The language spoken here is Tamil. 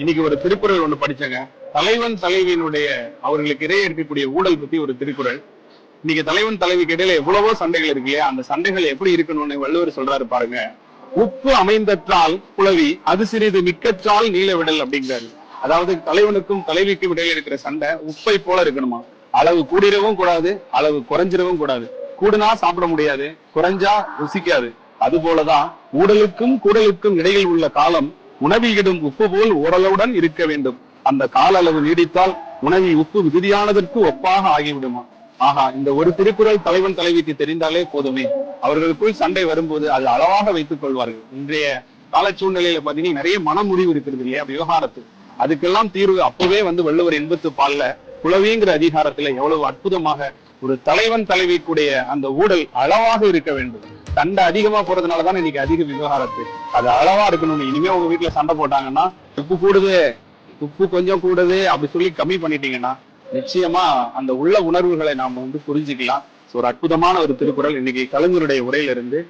இன்னைக்கு ஒரு திருக்குறள் ஒண்ணு படிச்சங்க. தலைவன் தலைவியினுடைய அவர்களுக்கு இடையே இருக்கக்கூடிய ஊழல் பத்தி ஒரு திருக்குறள். இன்னைக்கு தலைவன் தலைவிக்கு இடையில எவ்வளவோ சண்டைகள் இருக்கு இல்லையா? அந்த சண்டைகள் எப்படி இருக்கணும்னு வள்ளுவர் சொல்றாரு பாருங்க. உப்பு அமைந்தற்றால் புலவி அது சிறிது மிக்கற்றால் நீல விடல் அப்படிங்கிறாரு. அதாவது தலைவனுக்கும் தலைவிக்கும் இடையில இருக்கிற சண்டை உப்பை போல இருக்கணுமா. அளவு கூடிரவும் கூடாது, அளவு குறைஞ்சிடவும் கூடாது. கூடுனா சாப்பிட முடியாது, குறைஞ்சா ருசிக்காது. அது போலதான் ஊடலுக்கும் கூடலுக்கும் இடையில் உள்ள காலம் உணவியிடும் உப்பு போல் ஓரளவுடன் இருக்க வேண்டும். அந்த கால அளவு நீடித்தால் உணவி உப்பு விகுதியானதற்கு ஒப்பாக ஆகிவிடுமா. ஆஹா, இந்த ஒரு திருக்குறள் தலைவன் தலைவிக்கு தெரிந்தாலே போதுமே. அவர்களுக்குள் சண்டை வரும்போது அது அளவாக வைத்துக் கொள்வார்கள். இன்றைய கால சூழ்நிலையில பாத்தீங்கன்னா நிறைய மனமுறிவு இருக்கிறது இல்லையா விவகாரத்து. அதுக்கெல்லாம் தீர்வு அப்பவே வள்ளுவர் 84 புலவிங்கிற அதிகாரத்துல எவ்வளவு அற்புதமாக ஒரு தலைவன் தலைவிக்குடைய அந்த ஊடல் அளவாக இருக்க வேண்டும். சண்டை அதிகமா போறதுனாலதான் இன்னைக்கு அதிக விவகாரத்து. அது அளவா இருக்கணும். இனிமே உங்க வீட்டுல சண்டை போட்டாங்கன்னா உப்பு கூடுது, உப்பு கொஞ்சம் கூடுது அப்படி சொல்லி கம்மி பண்ணிட்டீங்கன்னா நிச்சயமா அந்த உள்ள உணர்வுகளை நாம புரிஞ்சுக்கலாம். ஒரு அற்புதமான ஒரு திருக்குறள் இன்னைக்கு கலைஞருடைய உரையிலிருந்து